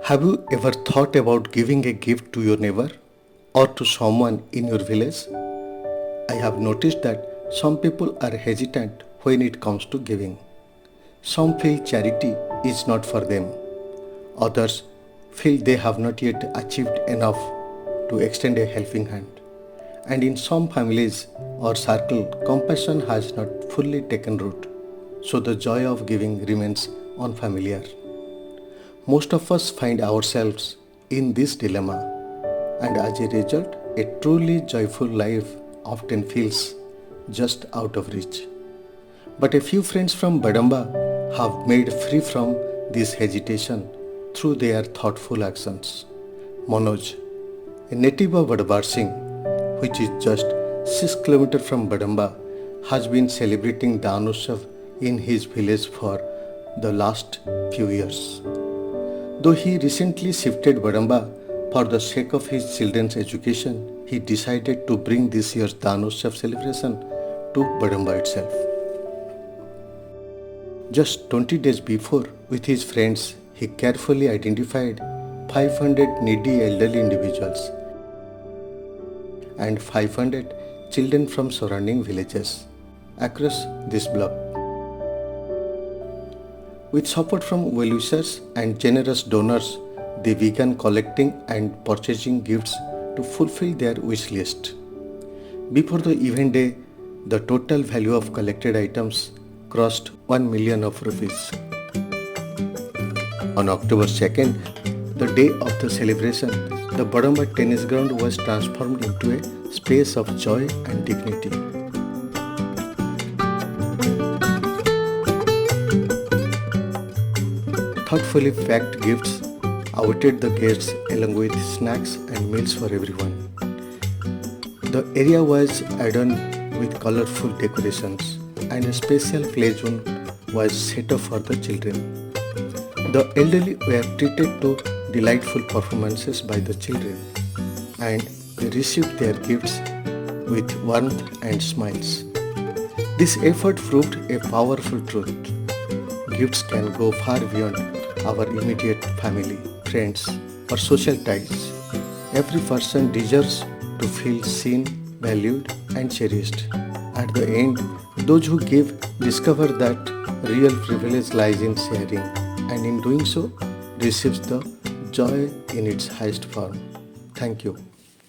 Have you ever thought about giving a gift to your neighbor or to someone in your village? I have noticed that some people are hesitant when it comes to giving. Some feel charity is not for them. Others feel they have not yet achieved enough to extend a helping hand. And in some families or circle, compassion has not fully taken root, so the joy of giving remains unfamiliar. Most of us find ourselves in this dilemma, and as a result, a truly joyful life often feels just out of reach. But a few friends from Badamba have made free from this hesitation through their thoughtful actions. Manoj, a native of Badamba, which is just 6 km from Badamba, has been celebrating Daan Utsav in his village for the last few years. Though he recently shifted Badamba for the sake of his children's education, he decided to bring this year's Daan Utsav celebration to Badamba itself. Just 20 days before, with his friends, he carefully identified 500 needy elderly individuals and 500 children from surrounding villages across this block. With support from well-wishers and generous donors, they began collecting and purchasing gifts to fulfill their wish list. Before the event day, the total value of collected items crossed 1 million of rupees. On October 2nd, the day of the celebration, the Badamba tennis ground was transformed into a space of joy and dignity. Thoughtfully packed gifts awaited the guests along with snacks and meals for everyone. The area was adorned with colorful decorations and a special play zone was set up for the children. The elderly were treated to delightful performances by the children and they received their gifts with warmth and smiles. This effort proved a powerful truth. Gifts can go far beyond our immediate family, friends, or social ties. Every person deserves to feel seen, valued, and cherished. At the end, those who give discover that real privilege lies in sharing, and in doing so, receives the joy in its highest form. Thank you.